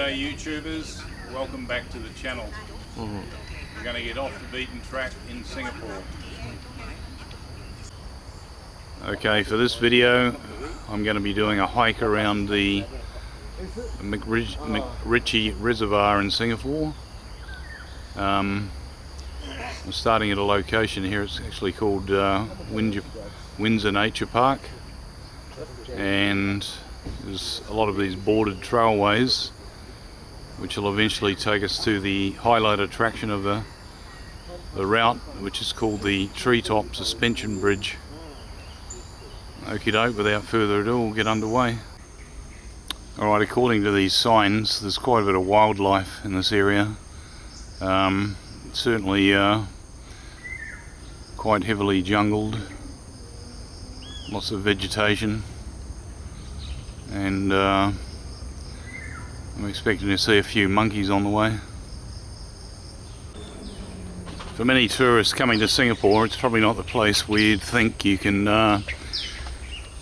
G'day YouTubers, welcome back to the channel. We're going to get off the beaten track in Singapore. Okay, for this video I'm going to be doing a hike around the MacRitchie Reservoir in Singapore. I'm starting at a location here. It's actually called Windsor Nature Park, and there's a lot of these boarded trailways which will eventually take us to the highlight attraction of the route, which is called the Tree Top Suspension Bridge. Okie doke, without further ado, we'll get underway. Alright, according to these signs, there's quite a bit of wildlife in this area. Certainly quite heavily jungled, lots of vegetation, and I'm expecting to see a few monkeys on the way. For many tourists coming to Singapore, it's probably not the place where you'd think you can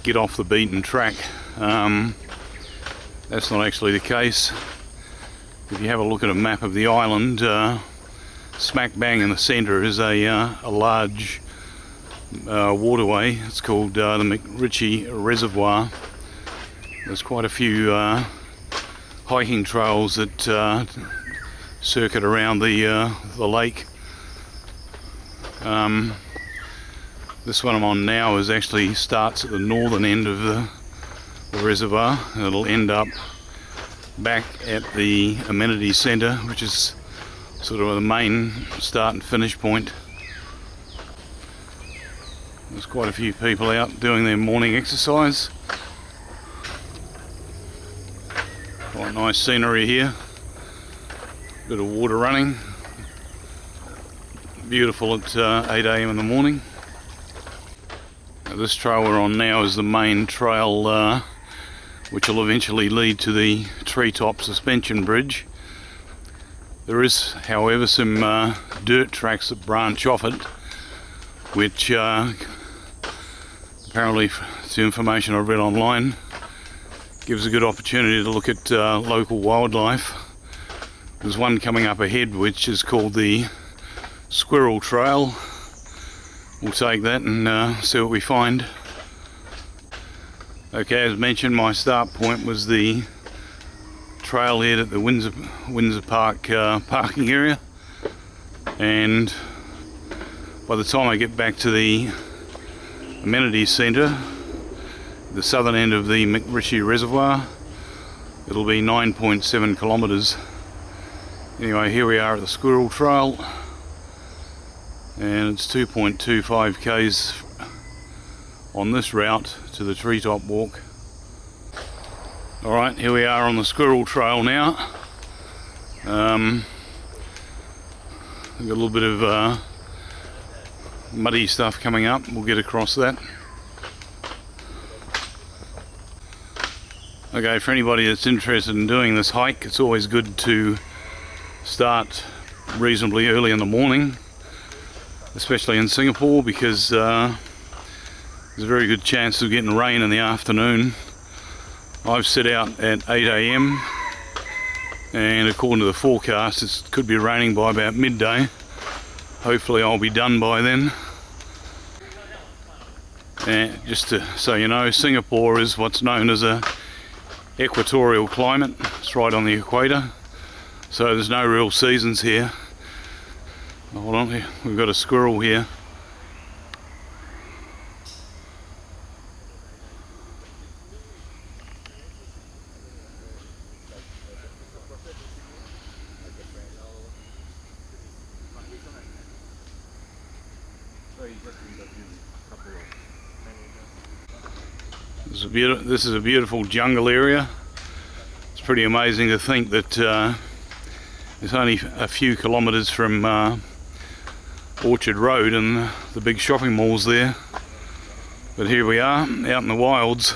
get off the beaten track. That's not actually the case. If you have a look at a map of the island, smack bang in the centre is a large waterway. It's called the MacRitchie Reservoir. There's quite a few hiking trails that circuit around the lake. This one I'm on now actually starts at the northern end of the reservoir. It'll end up back at the Amenities Centre, which is sort of the main start and finish point. There's quite a few people out doing their morning exercise. Quite nice scenery here. Bit of water running. Beautiful at 8 AM in the morning. Now, this trail we're on now is the main trail which will eventually lead to the Tree Top Suspension Bridge. There is, however, some dirt tracks that branch off it, which apparently, through information I've read online, gives a good opportunity to look at local wildlife. There's one coming up ahead which is called the Squirrel Trail. We'll take that and see what we find. Okay, as mentioned, my start point was the trailhead at the Windsor Park parking area, and by the time I get back to the Amenities Centre, the southern end of the MacRitchie Reservoir, it'll be 9.7 kilometres. Anyway, here we are at the Squirrel Trail, and it's 2.25 k's on this route to the Treetop walk. Alright, here we are on the Squirrel Trail now. We've got a little bit of muddy stuff coming up. We'll get across that. Okay, for anybody that's interested in doing this hike, it's always good to start reasonably early in the morning, especially in Singapore, because there's a very good chance of getting rain in the afternoon. I've set out at 8 AM, and according to the forecast it could be raining by about midday. Hopefully I'll be done by then. And just so you know, Singapore is what's known as a equatorial climate. It's right on the equator, so there's no real seasons here. Hold on, here we've got a squirrel here. This is a beautiful jungle area. It's pretty amazing to think that it's only a few kilometres from Orchard Road and the big shopping malls there. But here we are, out in the wilds.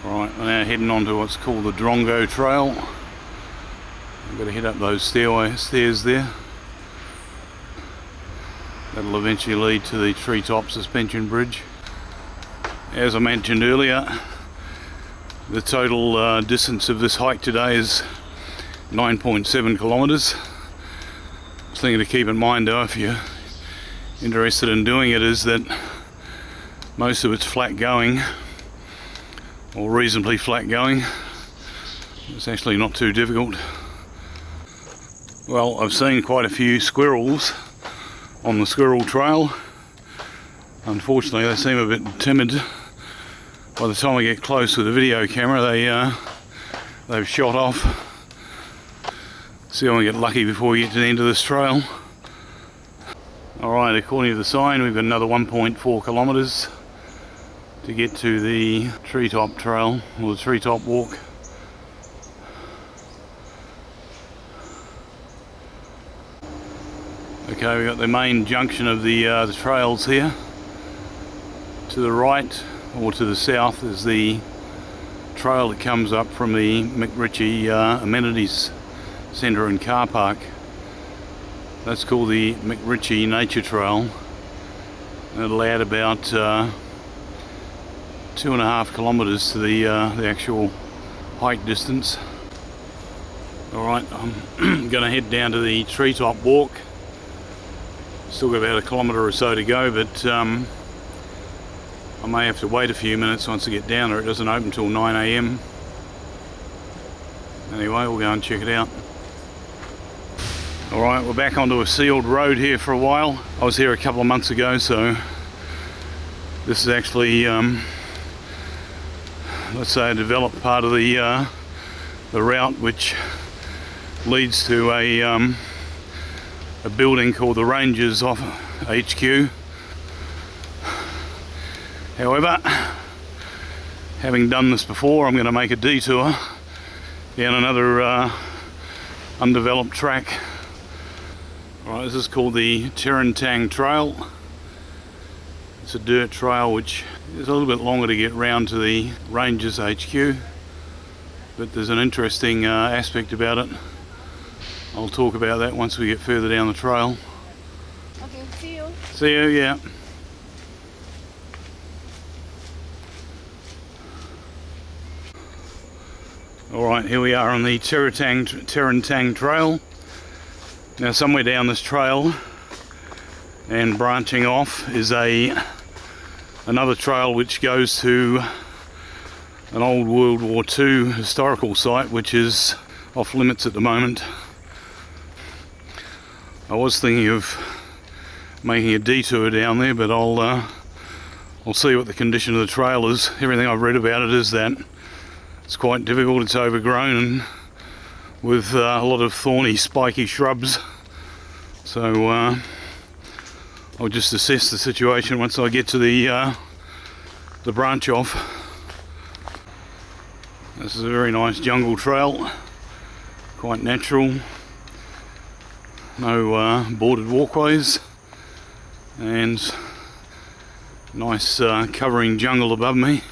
Alright, we're now heading on to what's called the Drongo Trail. We've got to head up those stairs there. That'll eventually lead to the Treetop suspension bridge. As I mentioned earlier, the total distance of this hike today is 9.7 kilometres. The thing to keep in mind though, if you're interested in doing it, is that most of it's flat going, or reasonably flat going. It's actually not too difficult. Well, I've seen quite a few squirrels on the Squirrel Trail. Unfortunately, they seem a bit timid. By the time I get close with the video camera, they've shot off. See if I can get lucky before we get to the end of this trail. Alright, according to the sign, we've got another 1.4 kilometres to get to the Treetop Trail, or the Treetop Walk. Okay, we've got the main junction of the trails here. To the right, or to the south, is the trail that comes up from the MacRitchie Amenities Centre and car park. That's called the MacRitchie Nature Trail. It'll add about 2.5 kilometres to the actual hike distance. Alright, I'm going to head down to the Treetop Walk. Still got about 1 kilometre or so to go, but I may have to wait a few minutes once I get down there. It doesn't open till 9 AM. Anyway, we'll go and check it out. Alright, we're back onto a sealed road here for a while. I was here a couple of months ago, so this is actually, let's say, a developed part of the route, which leads to a building called the Rangers off HQ. However, having done this before, I'm going to make a detour down another undeveloped track. Right, this is called the Jelutong Trail. It's a dirt trail which is a little bit longer to get round to the Rangers HQ, but there's an interesting aspect about it. I'll talk about that once we get further down the trail. Okay, see you. See you, yeah. Alright, here we are on the Jelutong Trail. Now, somewhere down this trail and branching off is another trail which goes to an old World War II historical site, which is off limits at the moment. I was thinking of making a detour down there, but I'll see what the condition of the trail is. Everything I've read about it is that it's quite difficult, it's overgrown and with a lot of thorny, spiky shrubs. So I'll just assess the situation once I get to the branch off. This is a very nice jungle trail, quite natural. No bordered walkways, and nice covering jungle above me.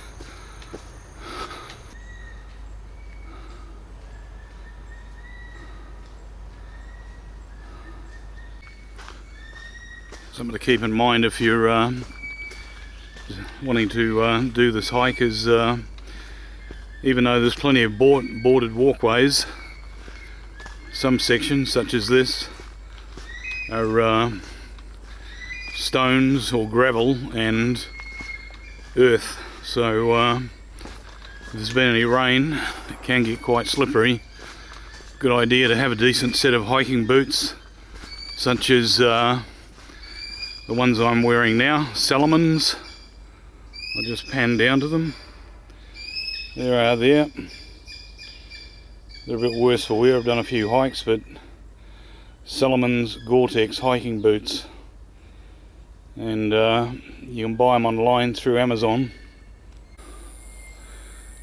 Something to keep in mind if you're wanting to do this hike is, even though there's plenty of bordered walkways, some sections such as this are stones or gravel and earth, so if there's been any rain it can get quite slippery. Good idea to have a decent set of hiking boots, such as the ones I'm wearing now, Salomons. I'll just pan down to them. There. They're a bit worse for wear. I've done a few hikes, but Salomons Gore-Tex hiking boots, and you can buy them online through Amazon.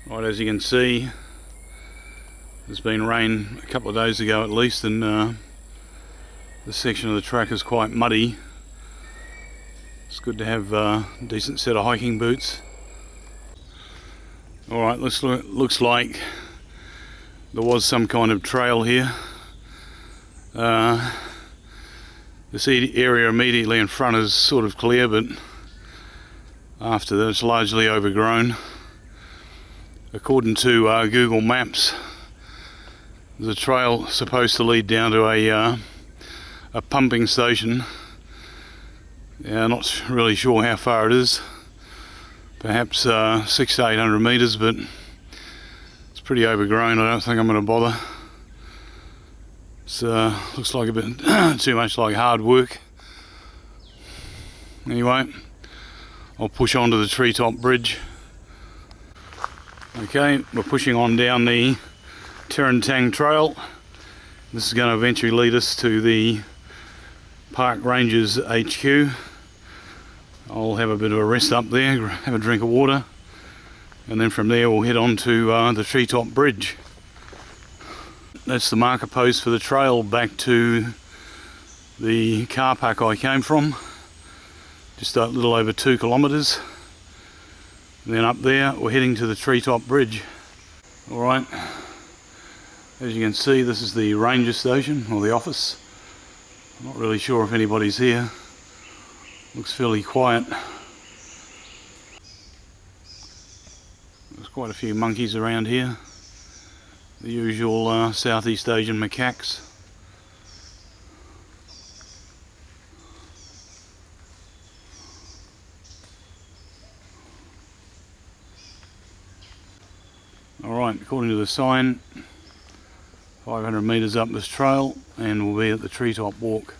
Right, as you can see, there's been rain a couple of days ago at least, and this section of the track is quite muddy. It's good to have a decent set of hiking boots. Alright, looks like there was some kind of trail here. This area immediately in front is sort of clear, but after that it's largely overgrown. According to Google Maps, there's a trail supposed to lead down to a pumping station. Yeah, not really sure how far it is. Perhaps 600 to 800 metres, but it's pretty overgrown. I don't think I'm going to bother. It looks like a bit too much like hard work. Anyway, I'll push on to the Treetop Bridge. Okay, we're pushing on down the Jelutong Trail. This is going to eventually lead us to the Park Rangers HQ. I'll have a bit of a rest up there, have a drink of water, and then from there we'll head on to the Treetop Bridge. That's the marker post for the trail back to the car park I came from, just a little over 2 kilometres. And then up there we're heading to the Treetop Bridge. Alright, as you can see, this is the ranger station, or the office. I'm not really sure if anybody's here. Looks fairly quiet. There's quite a few monkeys around here. The usual Southeast Asian macaques. Alright, according to the sign, 500 metres up this trail and we'll be at the Treetop Walk.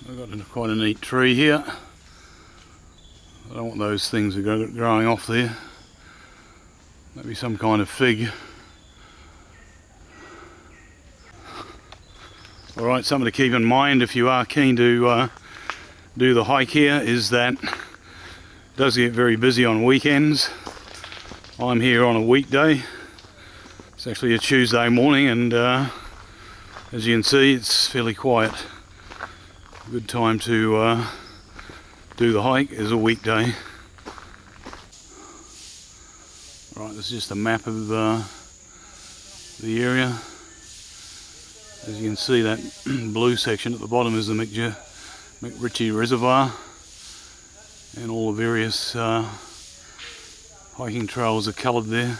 I've got quite a neat tree here. I don't want those things that are growing off there. Maybe some kind of fig. Alright, something to keep in mind if you are keen to do the hike here is that it does get very busy on weekends. I'm here on a weekday. It's actually a Tuesday morning, and as you can see, it's fairly quiet. A good time to do the hike is a weekday. Right, this is just a map of the area. As you can see, that blue section at the bottom is the MacRitchie Reservoir, and all the various hiking trails are coloured there.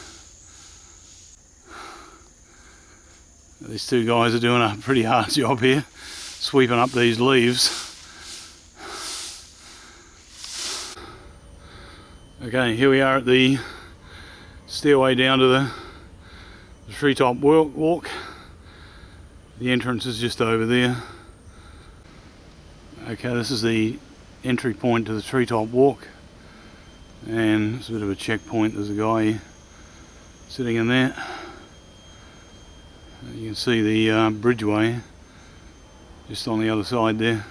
These two guys are doing a pretty hard job here, sweeping up these leaves. Okay, here we are at the stairway down to the Treetop Walk. The entrance is just over there. Okay, this is the entry point to the Treetop Walk, and it's a bit of a checkpoint. There's a guy sitting in there. You can see the bridgeway just on the other side there.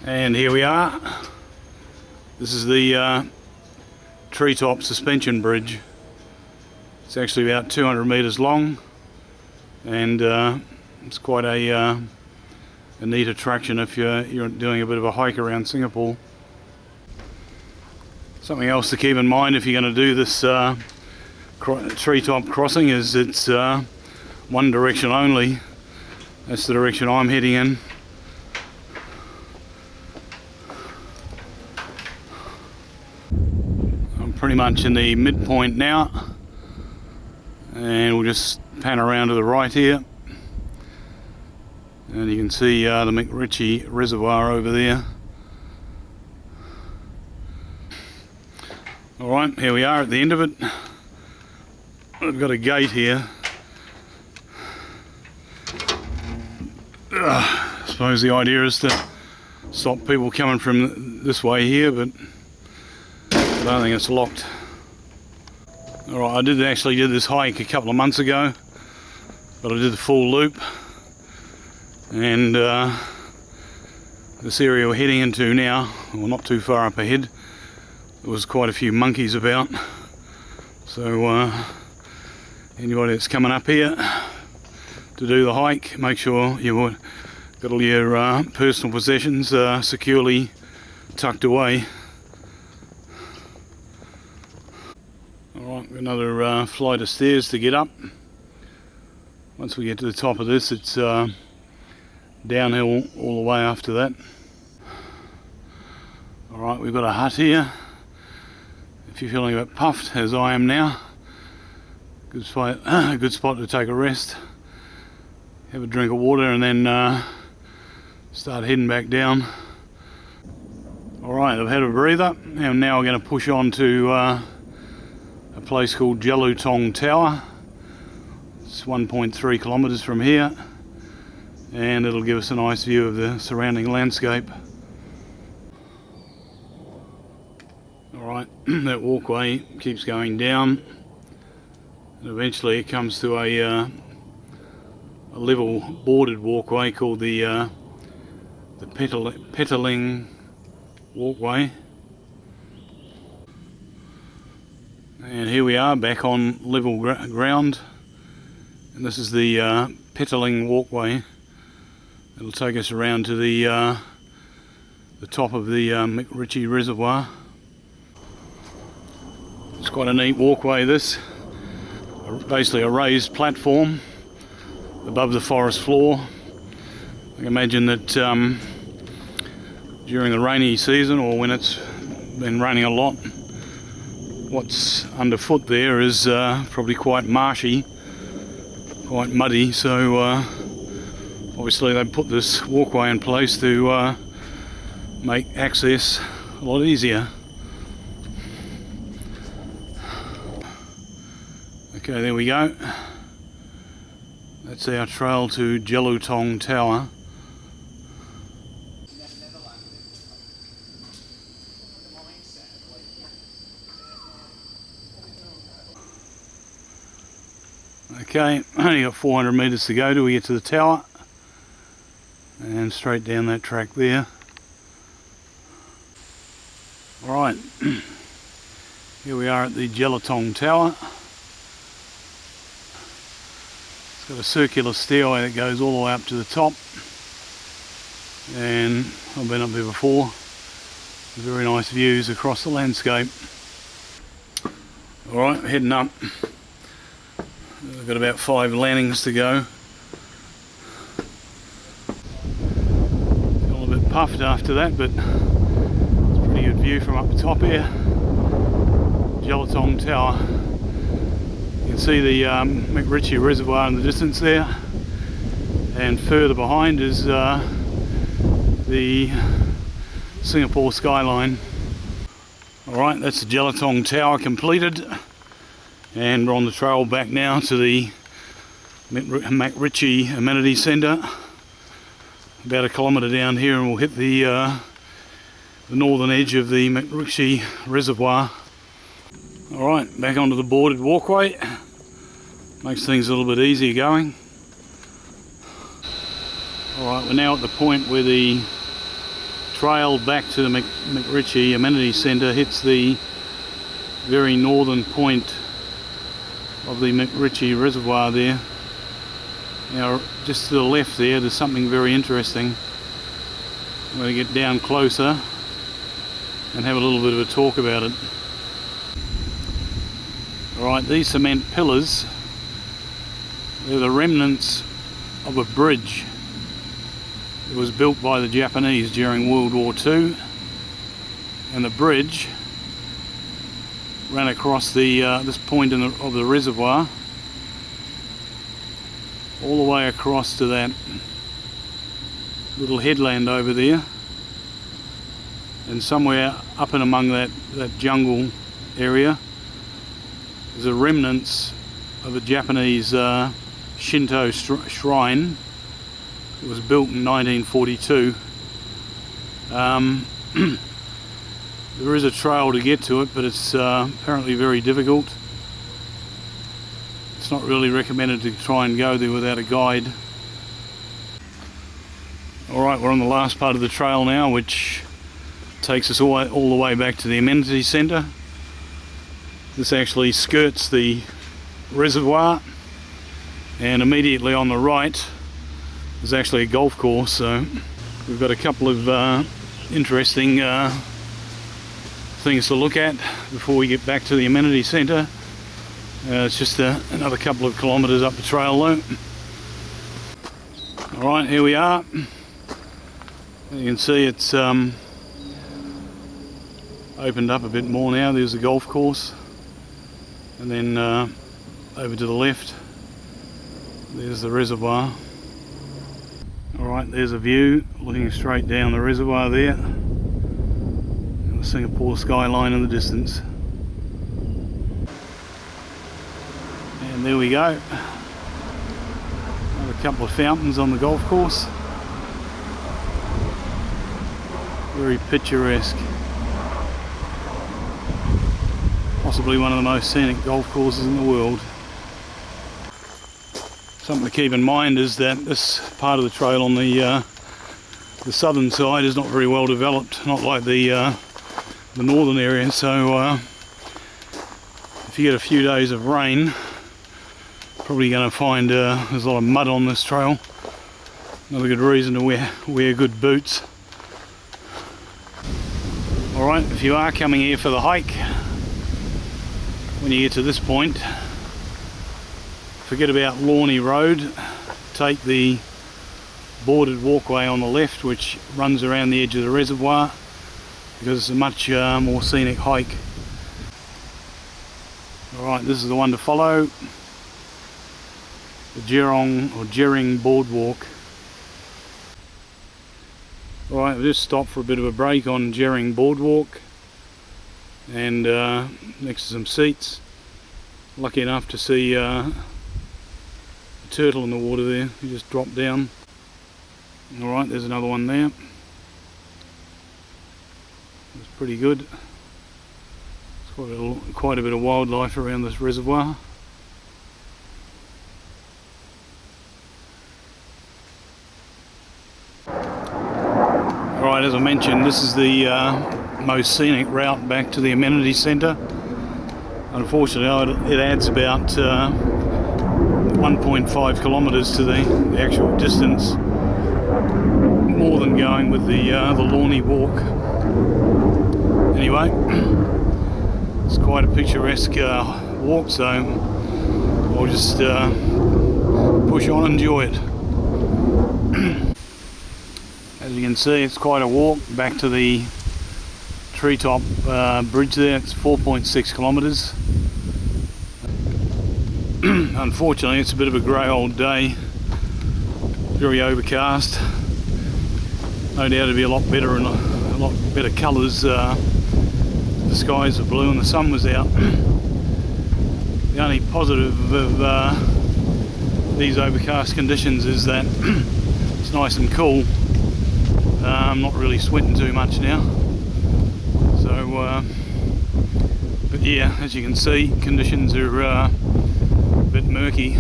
And here we are. This is the Treetop suspension bridge. It's actually about 200 metres long, and it's quite a neat attraction if you're doing a bit of a hike around Singapore. Something else to keep in mind if you're going to do this treetop crossing is it's one direction only. That's the direction I'm heading in. I'm pretty much in the midpoint now, and we'll just pan around to the right here, and you can see the MacRitchie Reservoir over there. Alright, here we are at the end of it. I've got a gate here. I suppose the idea is to stop people coming from this way here, but I don't think it's locked. Alright, I actually did this hike a couple of months ago, but I did the full loop, and this area we're heading into now, well, not too far up ahead, there was quite a few monkeys about, so anybody that's coming up here to do the hike, make sure you've got all your personal possessions securely tucked away. Alright, another flight of stairs to get up. Once we get to the top of this, it's downhill all the way after that. Alright, we've got a hut here. If you're feeling a bit puffed, as I am now, good spot to take a rest, have a drink of water, and then start heading back down. Alright, I've had a breather, and now we're going to push on to a place called Jelutong Tower. It's 1.3 kilometres from here, and it'll give us a nice view of the surrounding landscape. Alright, that walkway keeps going down, and eventually it comes to a level boarded walkway called the Petaling walkway. And here we are back on level ground, and this is the Petaling walkway. It'll take us around to the top of the MacRitchie Reservoir. It's quite a neat walkway, this. Basically a raised platform above the forest floor. I can imagine that during the rainy season, or when it's been raining a lot, what's underfoot there is probably quite marshy, quite muddy, so obviously they put this walkway in place to make access a lot easier. Okay, there we go. That's our trail to Jelutong Tower. Okay, only got 400 metres to go till we get to the tower, and straight down that track there. Alright, here we are at the Jelutong Tower. It's got a circular stairway that goes all the way up to the top, and I've been up there before. Very nice views across the landscape. Alright, heading up. We've got about 5 landings to go. Feeling a bit puffed after that, but it's a pretty good view from up the top here. Jelutong Tower. You can see the MacRitchie Reservoir in the distance there, and further behind is the Singapore skyline. Alright, that's the Jelutong Tower completed, and we're on the trail back now to the MacRitchie Amenities Centre. About a kilometre down here, and we'll hit the northern edge of the MacRitchie Reservoir. Alright, back onto the boarded walkway. Makes things a little bit easier going. Alright, we're now at the point where the trail back to the MacRitchie Amenities Centre hits the very northern point of the MacRitchie Reservoir there. Now, just to the left there's something very interesting. I'm going to get down closer and have a little bit of a talk about it. Alright, these cement pillars, they're the remnants of a bridge. It was built by the Japanese during World War II, and the bridge ran across the this point of the reservoir, all the way across to that little headland over there, and somewhere up and among that jungle area is the remnants of a Japanese Shinto shrine. It was built in 1942. There is a trail to get to it, but it's apparently very difficult. It's not really recommended to try and go there without a guide. Alright, we're on the last part of the trail now, which takes us all the way back to the Amenities Centre. This actually skirts the reservoir, and immediately on the right is actually a golf course, so we've got a couple of interesting things to look at before we get back to the Amenities Centre. It's just another couple of kilometres up the trail though. Alright, here we are. You can see it's opened up a bit more now. There's the golf course, and then over to the left there's the reservoir. Alright, there's a view looking straight down the reservoir there, and the Singapore skyline in the distance. And there we go, another couple of fountains on the golf course. Very picturesque. Possibly one of the most scenic golf courses in the world. Something to keep in mind is that this part of the trail on the southern side is not very well developed, not like the northern area. So if you get a few days of rain, probably going to find there's a lot of mud on this trail. Another good reason to wear good boots. Alright, if you are coming here for the hike, when you get to this point, forget about Lorney Road, take the boarded walkway on the left which runs around the edge of the reservoir, because it's a much more scenic hike. Alright, this is the one to follow, the Jering Boardwalk. Alright, we've just stopped for a bit of a break on Jering Boardwalk, and next to some seats. Lucky enough to see a turtle in the water there. He just dropped down. Alright, there's another one there. It's pretty good. There's quite a bit of wildlife around this reservoir. Alright, as I mentioned, this is the most scenic route back to the Amenities Centre. Unfortunately, it adds about 1.5 kilometres to the actual distance, more than going with the Lorney walk. Anyway, it's quite a picturesque walk, so I'll just push on and enjoy it. As you can see, it's quite a walk back to the Treetop bridge there. It's 4.6 kilometres. Unfortunately, it's a bit of a grey old day, very overcast. No doubt it'd be a lot better and a lot better colours. The skies are blue and the sun was out. The only positive of these overcast conditions is that it's nice and cool. I'm not really sweating too much now. So, but yeah, as you can see, conditions are a bit murky.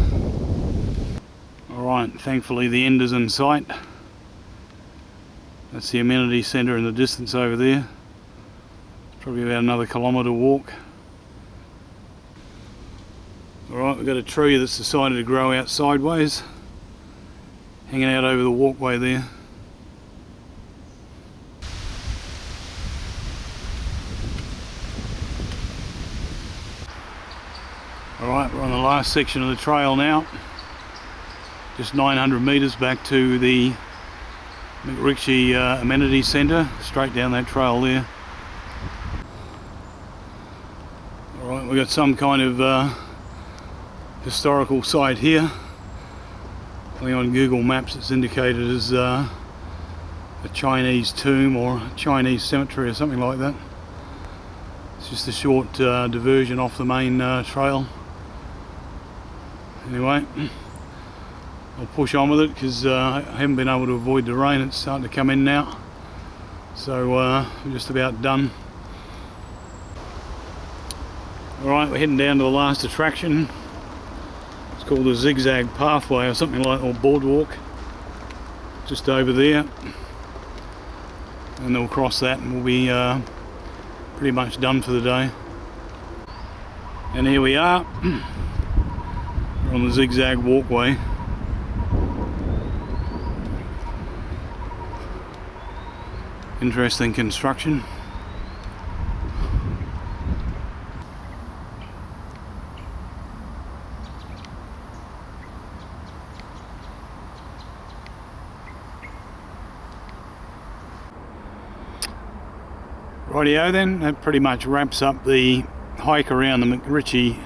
Alright, thankfully the end is in sight. That's the Amenities Centre in the distance over there. Probably about another kilometre walk. Alright, we've got a tree that's decided to grow out sideways, hanging out over the walkway there. Alright, we're on the last section of the trail now. Just 900 metres back to the MacRitchie Amenities Centre, straight down that trail there. Alright, we've got some kind of historical site here. I think on Google Maps it's indicated as a Chinese tomb or a Chinese cemetery or something like that. It's just a short diversion off the main trail. Anyway, I'll push on with it because I haven't been able to avoid the rain. It's starting to come in now, so we're just about done. Alright, we're heading down to the last attraction. It's called the Zigzag Pathway or something like, or Boardwalk, just over there, and then we'll cross that and we'll be pretty much done for the day. And here we are on the zigzag walkway. Interesting construction. Rightio then, that pretty much wraps up the hike around the MacRitchie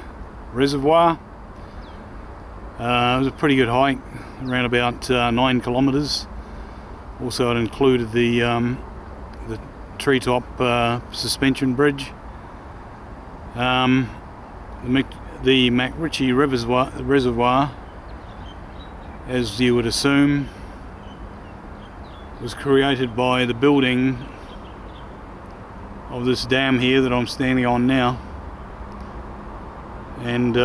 Reservoir. It was a pretty good hike, around about 9 kilometres. Also it included the Treetop suspension bridge. The MacRitchie Reservoir, as you would assume, was created by the building of this dam here that I'm standing on now. And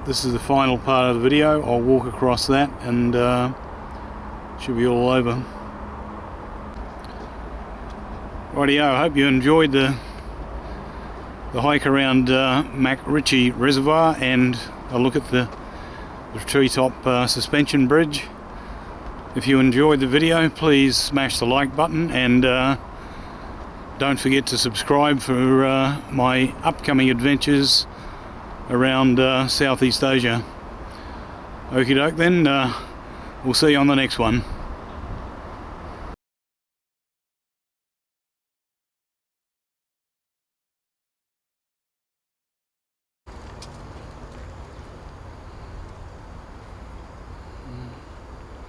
this is the final part of the video. I'll walk across that and should be all over. Rightio, I hope you enjoyed the hike around MacRitchie Reservoir and a look at the Treetop suspension bridge. If you enjoyed the video, please smash the like button and don't forget to subscribe for my upcoming adventures around Southeast Asia. Okie doke then, we'll see you on the next one.